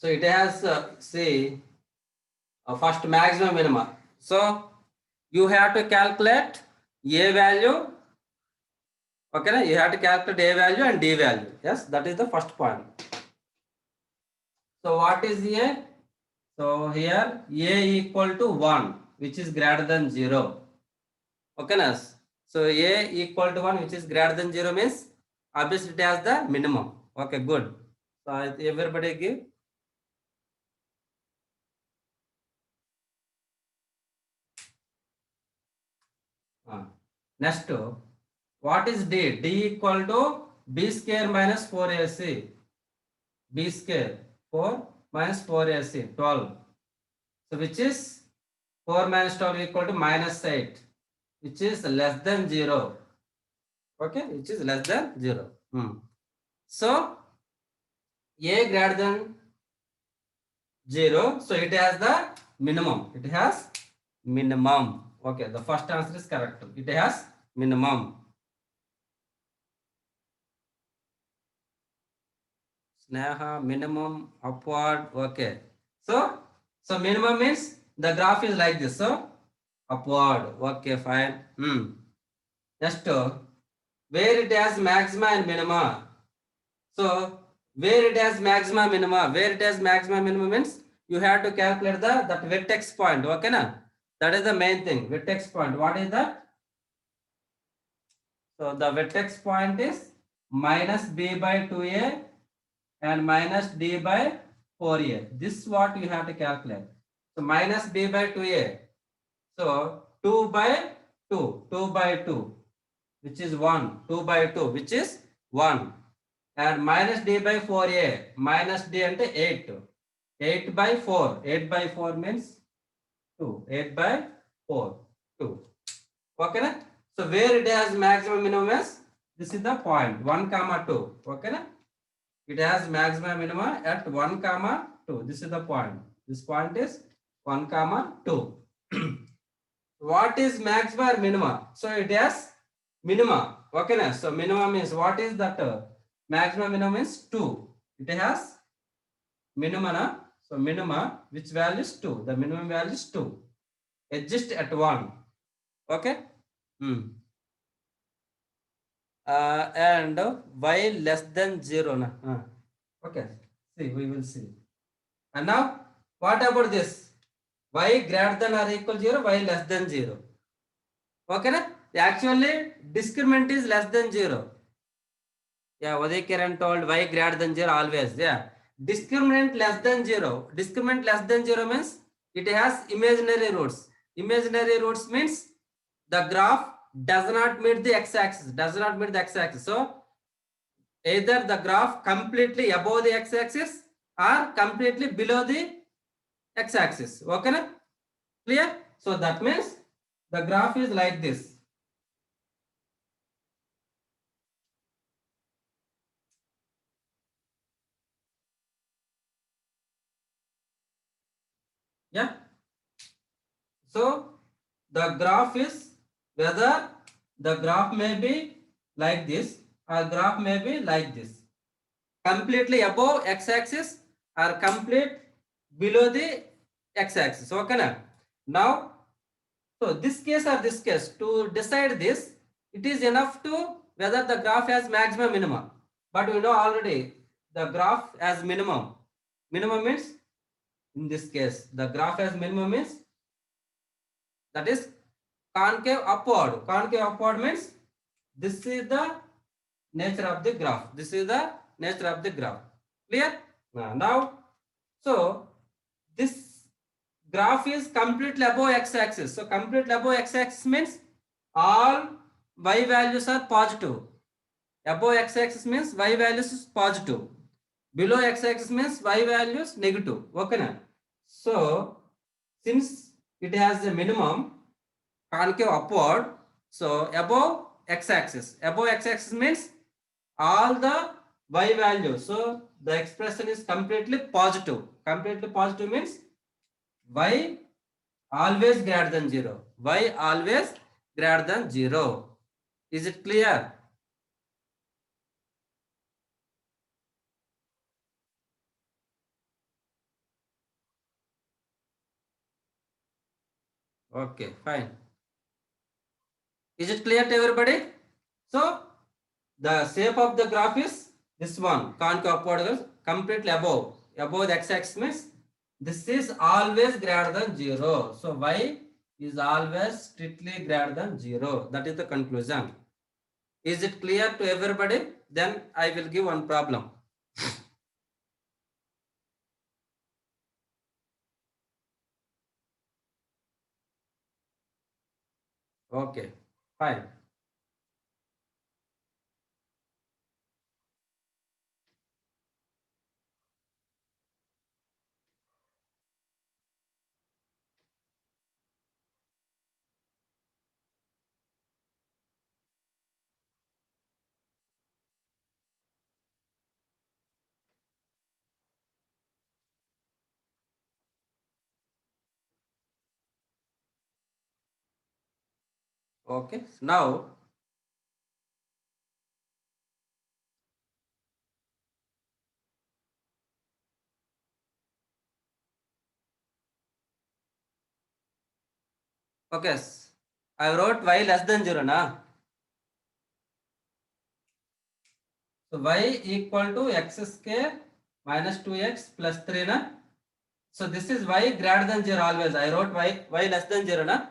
So it has say first maximum minimum. So you have to calculate a value. Okay, you have to calculate a value and d value. Yes, that is the first point. So what is a? So here a equal to 1, which is greater than 0. Okay, nas? So a equal to 1, which is greater than 0 means obviously it has the minimum. Okay, good. So everybody give. Next, what is d? D equal to b square minus 4ac. B square 4 minus 4ac 12. So which is 4 minus 12 equal to minus 8, which is less than 0. Okay, which is less than 0. So a greater than 0, so it has the minimum. It has minimum. Okay, the first answer is correct. It has minimum. Sneha, minimum, upward. Okay. So minimum means the graph is like this. So upward. Okay, fine. Next, where it has maxima and minima. So where it has maxima, minima, where it has maxima, minima means you have to calculate that vertex point. Okay, na? That is the main thing. Vertex point. What is that? So the vertex point is minus b by 2a and minus d by 4a. This is what you have to calculate. So minus b by 2a. So 2 by 2, 2 by 2, which is 1, 2 by 2, which is 1. And minus d by 4a, minus d and 8. 8 by 4, 8 by 4 means 2, 8 by 4, 2. Okay, na? So where it has maximum minimum is, this is the point, 1 comma 2. Okay, na? It has maximum minima at 1 comma 2. This is the point. This point is 1 comma 2. What is maxima or minima? So it has minima. Okay, na? So minima means what is that? Maximum minimum is 2. It has minima. Na? So minima, which value is 2? The minimum value is 2. Adjust at 1. Okay. And y less than 0. Na? Okay. See, we will see. And now, what about this? Y greater than or equal 0, y less than 0. Okay, na? Actually, discriminant is less than 0. Yeah, Uday Kiran told y greater than 0 always. Yeah. Discriminant less than 0. Discriminant less than 0 means it has imaginary roots. Imaginary roots means the graph does not meet the x-axis. Does not meet the x-axis. So, either the graph completely above the x-axis or completely below the x-axis. Okay, na? Clear? So that means the graph is like this. Yeah. So the graph is whether the graph may be like this or graph may be like this. Completely above x-axis or complete below the x-axis. Okay, na? Now, so this case or this case, to decide this, it is enough to whether the graph has maximum minimum. But we know already the graph has minimum. Minimum means, in this case, the graph has minimum means that is concave upward. Concave upward means this is the nature of the graph. This is the nature of the graph. Clear? Now, so this graph is completely above x-axis. So completely above x-axis means all y values are positive. Above x-axis means y values is positive. Below x-axis means y values negative. Okay, na? So since it has a minimum concave upward, so above x-axis. Above x-axis means all the y values. So the expression is completely positive. Completely positive means y always greater than 0. Y always greater than 0. Is it clear? Okay, fine. Is it clear to everybody? So the shape of the graph is this one, concave upward is completely above the x-axis means this is always greater than 0. So y is always strictly greater than 0. That is the conclusion. Is it clear to everybody? Then I will give one problem. Okay, fine. Okay, now okay, I wrote y less than 0 na. So y equal to x square minus 2x plus 3 na. So this is y greater than 0 always. I wrote y less than 0 na.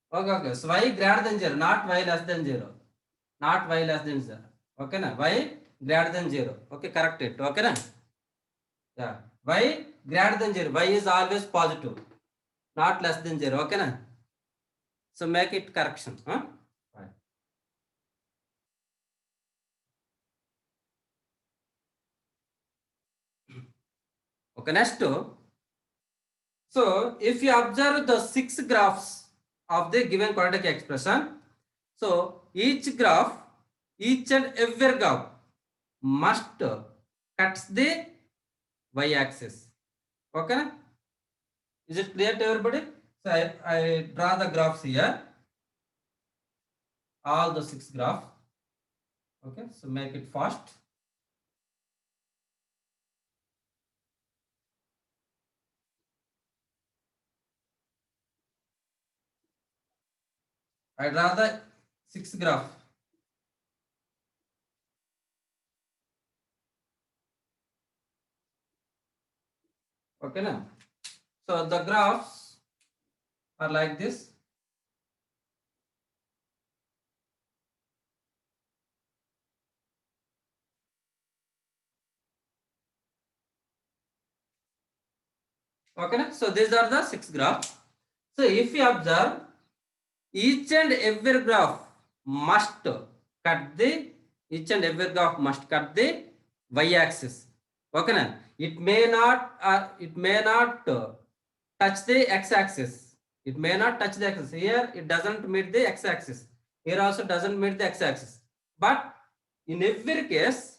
Okay, okay. So y greater than 0, not y less than 0. Not y less than 0. Okay na. Y greater than 0. Okay, correct it. Okay na. Yeah. Y greater than 0. Y is always positive. Not less than 0. Okay na. So make it correction. Huh? Right. Okay, next. So if you observe the 6 graphs of the given quadratic expression, so each graph, each and every graph must cut the y-axis. Okay? Is it clear to everybody? So I draw the graphs here. All the 6 graphs. Okay, so make it fast. I draw the 6 graph. Okay, now. So the graphs are like this. Okay, so these are the 6 graphs. So if you observe, each and every graph must cut the y-axis. Okay, na? It may not touch the x-axis. It may not touch the axis. Here it doesn't meet the x-axis. Here also doesn't meet the x-axis. But in every case,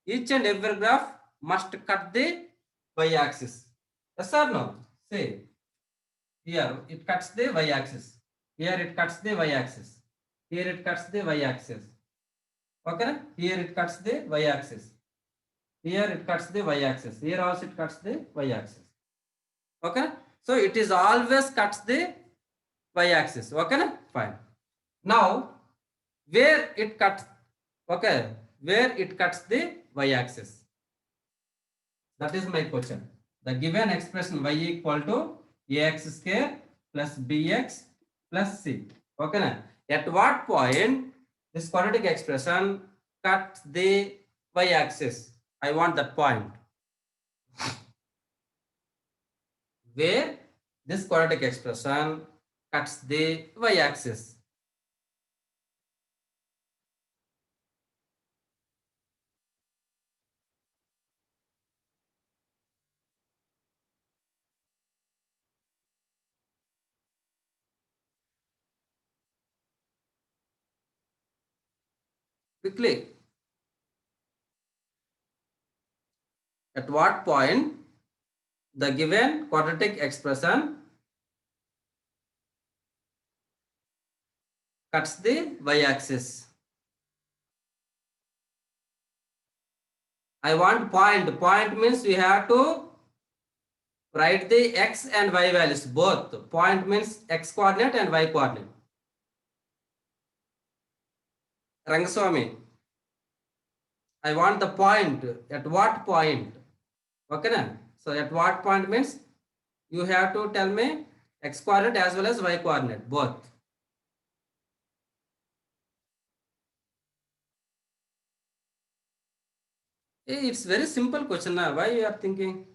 each and every graph must cut the y-axis. Yes or no? Say here it cuts the y-axis. Here it cuts the y-axis. Here it cuts the y-axis. Okay? Here it cuts the y-axis. Here it cuts the y-axis. Here also it cuts the y-axis. Okay? So it is always cuts the y-axis. Okay? Fine. Now, where it cuts, okay, where it cuts the y-axis? That is my question. The given expression y equal to ax square plus bx plus c. Okay, na? At what point this quadratic expression cuts the y-axis? I want that point. Where this quadratic expression cuts the y-axis. Quickly. At what point the given quadratic expression cuts the y-axis? I want point. Point means you have to write the x and y values both. Point means x coordinate and y coordinate. Rangaswamy, I want the point. At what point? Okay, na? So at what point means you have to tell me x coordinate as well as y coordinate both. It's very simple question now. Why you are thinking?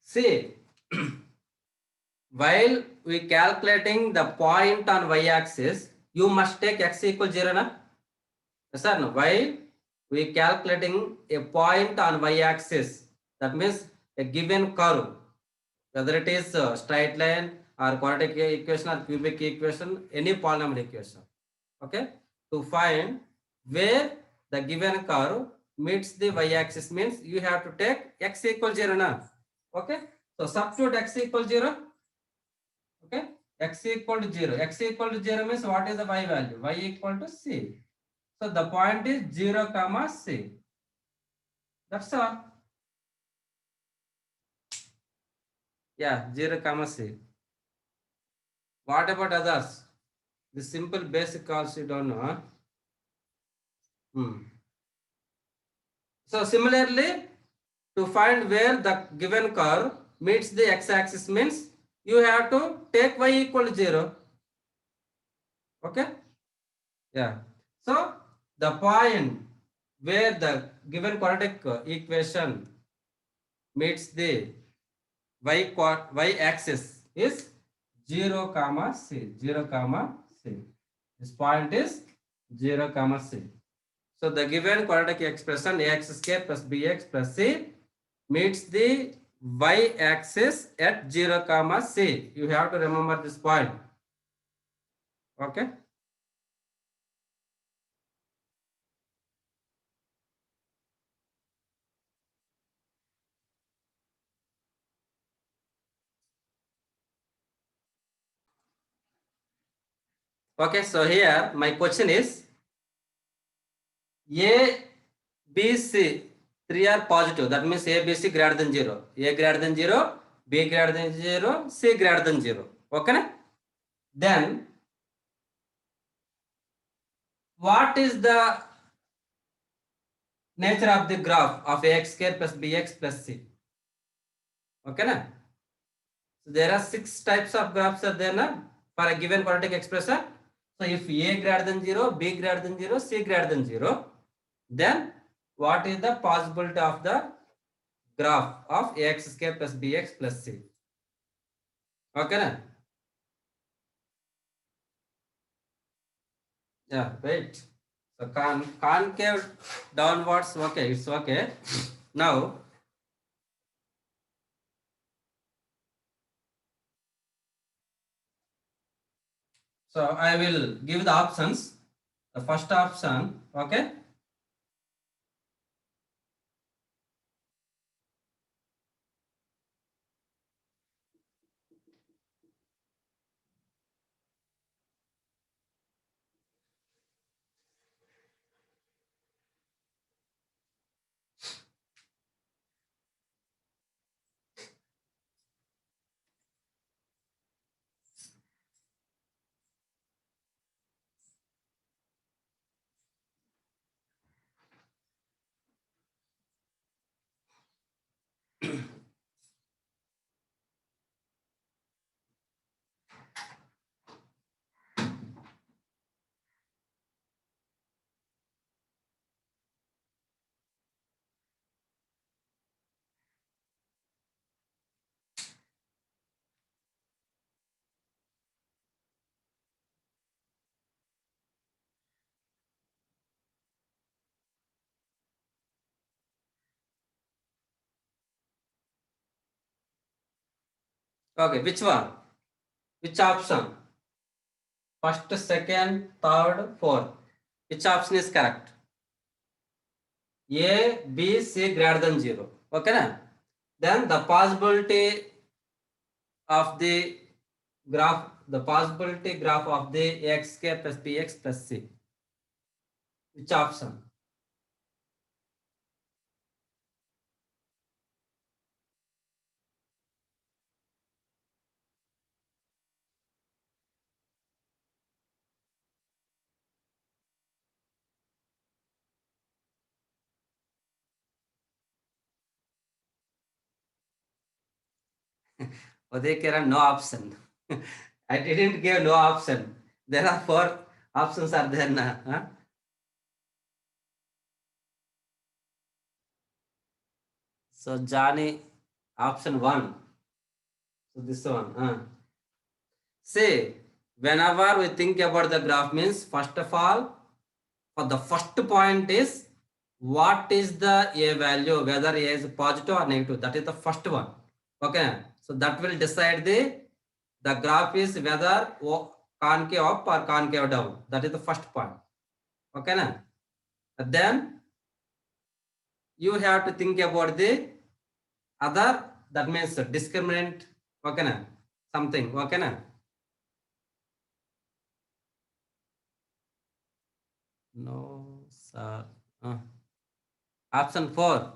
See, while we calculating the point on y-axis, you must take x equal 0, na? Yes or no? While we calculating a point on y-axis, that means a given curve, whether it is a straight line or quadratic equation or cubic equation, any polynomial equation. Okay, to find where the given curve meets the y-axis means you have to take x equal 0, na? Okay, so substitute x equal 0. Okay, x equal to 0. X equal to 0 means what is the y value? Y equal to c. So the point is 0 comma c. That's all. Yeah, 0 comma c. What about others? The simple basic also you don't know. Huh? So similarly, to find where the given curve meets the x-axis means you have to take y equal to 0. Okay? Yeah. So the point where the given quadratic equation meets the y-axis is 0 comma c. 0 comma c. This point is 0 comma c. So the given quadratic expression ax square plus bx plus c meets the y-axis at 0 comma c. You have to remember this point. Okay. Okay. So here my question is A, B, C, three are positive. That means A, B, C greater than 0. A greater than 0, B greater than 0, C greater than 0. Okay. Then what is the nature of the graph of ax square plus bx plus c? Okay. Na? So there are 6 types of graphs are there na, for a given quadratic expression. So if a greater than 0, b greater than 0, c greater than 0, then what is the possibility of the graph of ax square plus bx plus c? Okay. Na? Yeah, wait. So concave downwards, okay, it's okay. Now, so I will give the options. The first option, okay. Okay, which one? Which option? First, second, third, fourth. Which option is correct? A, B, C greater than 0. Okay, na? Then the possibility of the graph of the xk plus bx plus c. Which option? Odekera, no option. I didn't give no option. There are 4 options are there now. Huh? So Johnny, option 1. So this one. See, whenever we think about the graph means, first of all, for the first point is what is the A value, whether A is positive or negative. That is the first one. Okay. So that will decide the graph is whether concave up or concave down. That is the first point. Okay. Na? Then you have to think about the other, that means discriminant. Okay. Na? Something. Okay. Na? No, sir. Option 4.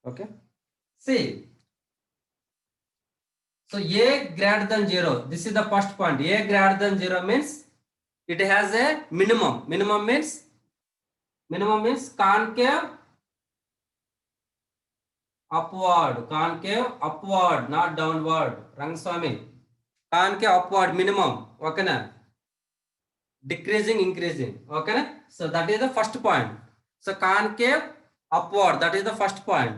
Okay. See. So A greater than 0. This is the first point. A greater than 0 means it has a minimum. Minimum means concave upward. Concave upward, not downward. Rangaswamy. Concave upward minimum. Okay na? Decreasing, increasing. Okay na? So that is the first point. So concave upward. That is the first point.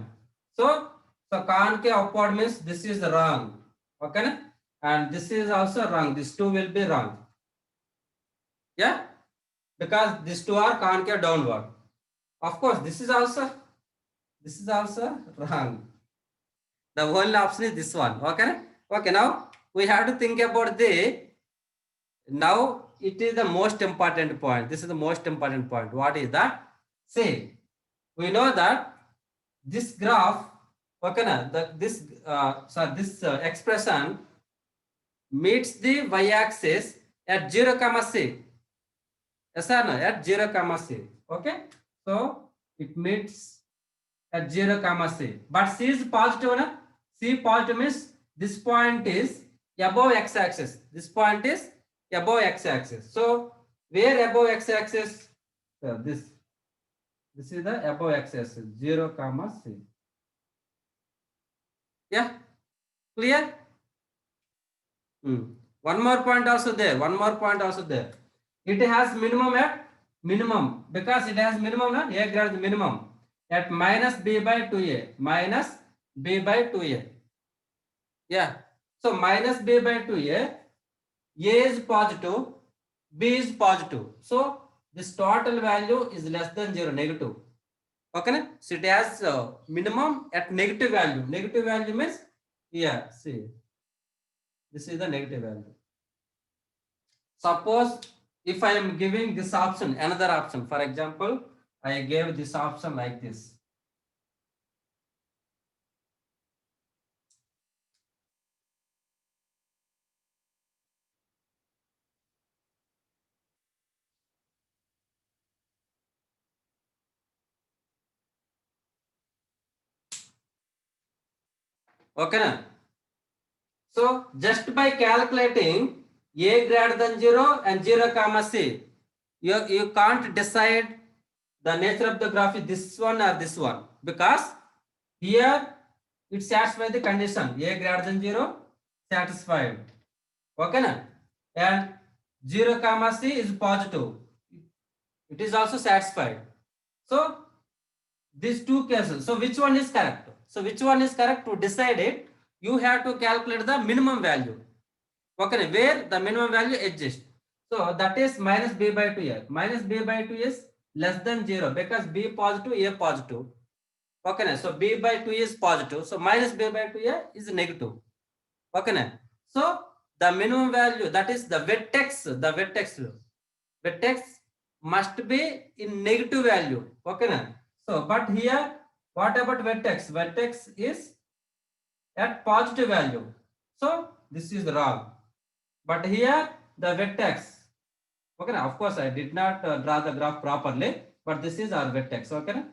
So concave upward means this is wrong. Okay na? And this is also wrong. These two will be wrong. Yeah, because these two are concave downward. Of course, this is also wrong. The only option is this one. Okay. Okay. Now we have to think about now it is the most important point. This is the most important point. What is that? See, we know that this graph, okay, this expression meets the y-axis at 0, c. Yes or no? At 0, c. Okay. So it meets at 0, c. But c is positive. Na? C positive means this point is above x-axis. This point is above x-axis. So where above x-axis? So this is the above x-axis. 0, c. Yeah. Clear? One more point also there. It has minimum at minimum, because it has minimum, na? A greater than minimum at minus b by 2a. Minus b by 2a. Yeah. So minus b by 2a. A is positive, b is positive. So this total value is less than 0, negative. Okay. So it has minimum at negative value. Negative value means, yeah, see, this is the negative value. Suppose if I am giving this option, another option, for example, I gave this option like this. Okay. Na? So just by calculating a greater than 0 and 0, c, you can't decide the nature of the graph is this one or this one, because here it satisfies the condition a greater than 0 satisfied. Okay. Na? And 0, c is positive. It is also satisfied. So these two cases. So which one is correct? To decide it, you have to calculate the minimum value. Okay, where the minimum value exists. So that is minus b by 2 here. Minus b by 2 is less than 0 because b positive, a positive. Okay, na? So b by 2 is positive. So minus b by 2 here is negative. Okay, na? So the minimum value, that is the vertex must be in negative value. Okay, na? So but here, what about vertex? Vertex is at positive value. So this is wrong. But here the vertex. Okay, na? Of course I did not draw the graph properly, but this is our vertex. Okay, na?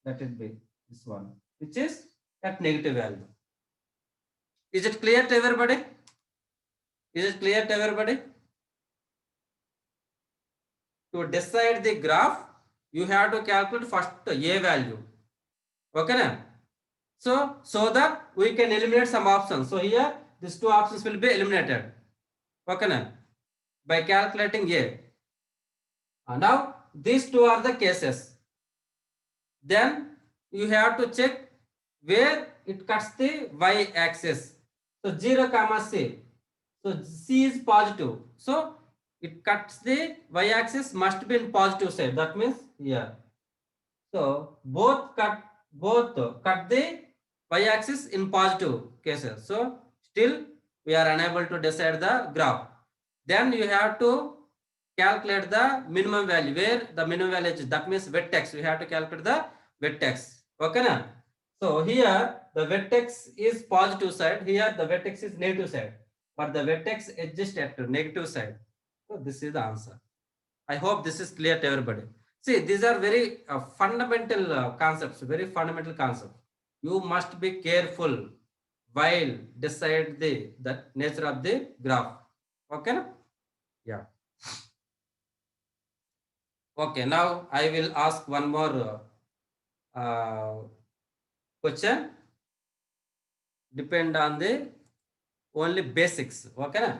That will be this one, which is at negative value. Is it clear to everybody? Is it clear to everybody? To decide the graph, you have to calculate first a value. Okay, na? So that we can eliminate some options. So here these two options will be eliminated. Okay, na? By calculating a. Now these two are the cases. Then you have to check where it cuts the y-axis. So 0 comma c. So c is positive. So it cuts the y-axis must be in positive side. That means here. So both cut the y-axis in positive cases. So still we are unable to decide the graph. Then you have to calculate the minimum value, where the minimum value is. That means vertex. We have to calculate the vertex. Okay, na? So here the vertex is positive side. Here the vertex is negative side. But the vertex exists at the negative side. So this is the answer. I hope this is clear to everybody. See, these are very fundamental concepts, very fundamental concepts. You must be careful while decide the nature of the graph. Okay, na? Yeah. Okay, now I will ask one more question. Depend on the only basics. Okay, na?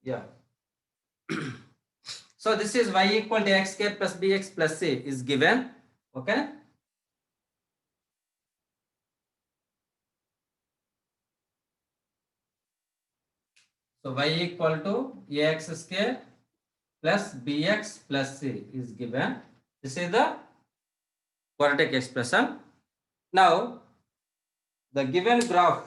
Yeah. So this is y equal to x square plus bx plus c is given. Okay. So y equal to ax square plus bx plus c is given. This is the quadratic expression. Now the given graph.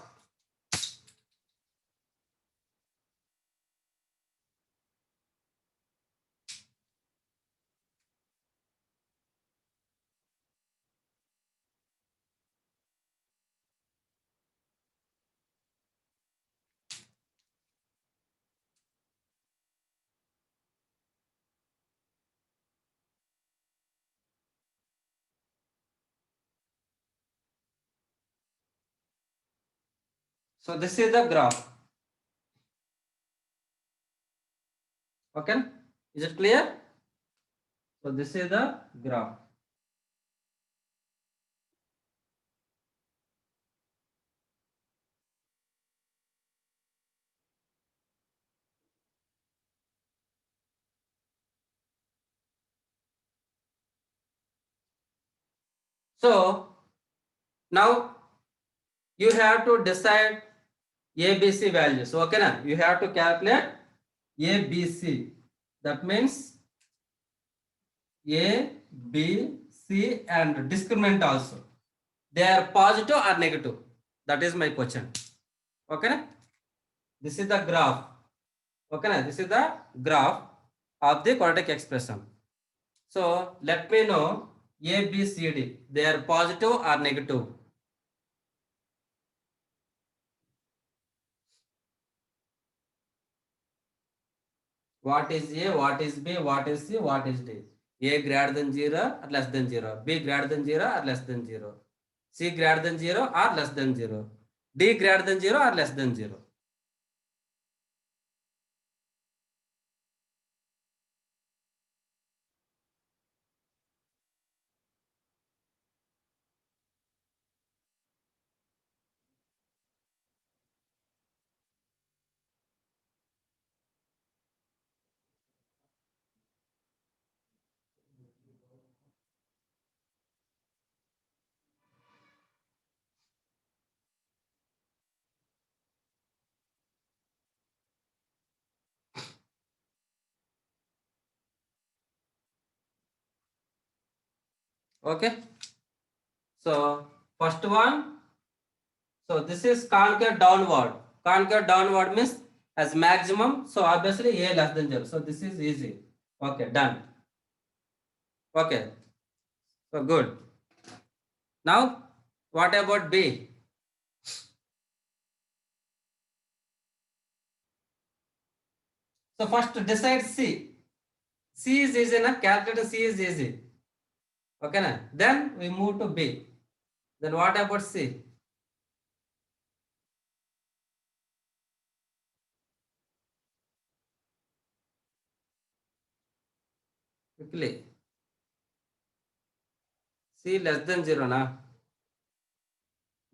So this is the graph. Okay. Is it clear? So this is the graph. So now you have to decide ABC values. Okay, na? You have to calculate ABC. That means A, B, C and discriminant also. They are positive or negative. That is my question. Okay, na? This is the graph. Okay, na? This is the graph of the quadratic expression. So let me know A, B, C, D. They are positive or negative. What is A, what is B, what is C, what is D? A greater than 0 or less than 0. B greater than 0 or less than 0. C greater than 0 or less than 0. D greater than 0 or less than 0. Okay. So first one. So this is concave downward. Concave downward means as maximum. So obviously A less than 0. So this is easy. Okay, done. Okay. So good. Now what about B? So first decide C. C is easy na? Calculate C is easy. Okay na? Then we move to B. Then what about C? Quickly. C less than 0 na?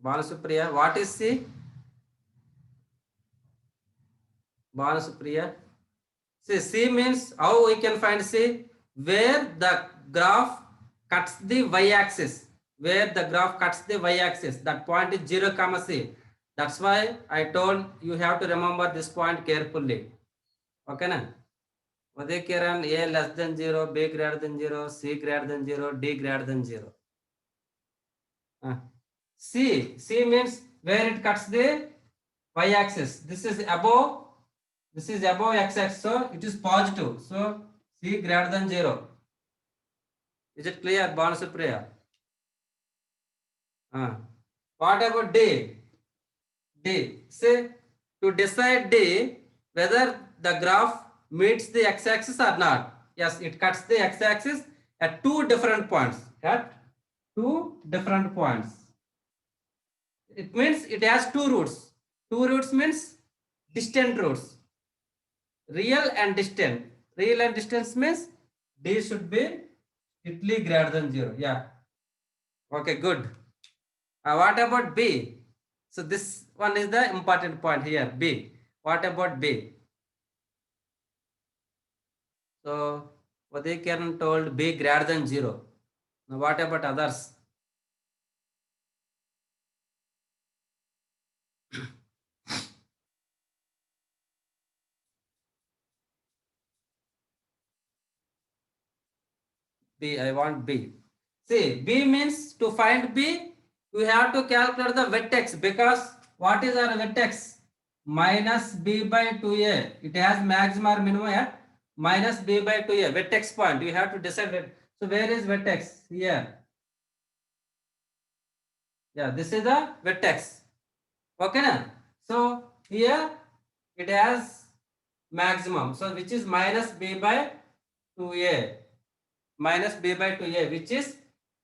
Balasupriya, what is C? Balasupriya. See, C means how we can find C? Where the graph cuts the y-axis. Where the graph cuts the y-axis. That point is 0, comma C. That's why I told you have to remember this point carefully. Okay na? Uday Kiran, A less than 0, B greater than 0, C greater than 0, D greater than 0. C means where it cuts the y-axis. This is above x-axis, so it is positive. So C greater than 0. Is it clear, Banasupriya? What about D? D. Say to decide D whether the graph meets the x-axis or not. Yes, it cuts the x-axis at two different points. At two different points. It means it has two roots. Two roots means distant roots. Real and distant. Real and distance means D should be strictly greater than 0. Yeah. Okay, good. What about B? So this one is the important point here. B. What about B? So Uday Kiran told B greater than 0. Now what about others? B. I want B. See, B means to find B, you have to calculate the vertex, because what is our vertex? Minus B by 2A. It has maximum or minimum at minus B by 2A. Vertex point. You have to decide it. So where is vertex? Here. Yeah, this is the vertex. Okay na? So here it has maximum. So which is minus B by 2A. Minus B by 2A, which is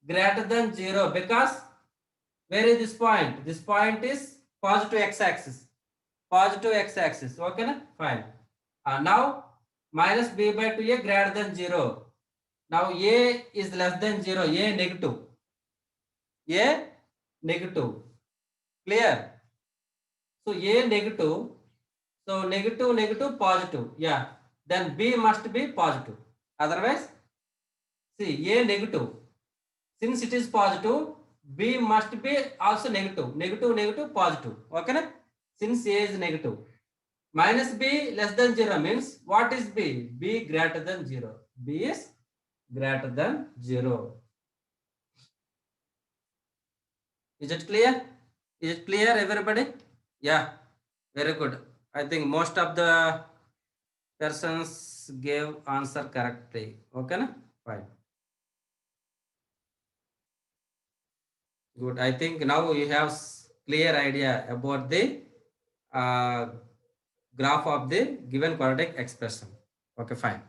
greater than 0, because where is this point? This point is positive x-axis. Positive x-axis. Okay na? Fine. Now minus B by 2A greater than 0. Now A is less than 0. A negative. A negative. Clear? So A negative. So negative, negative, positive. Yeah. Then B must be positive. Otherwise, see, A negative. Since it is positive, B must be also negative. Negative, negative, positive. Okay na? Since A is negative. Minus B less than 0 means what is B? B greater than 0. B is greater than 0. Is it clear? Is it clear, everybody? Yeah, very good. I think most of the persons gave answer correctly. Okay na? Fine. Good. I think now you have clear idea about the graph of the given quadratic expression. Okay, fine.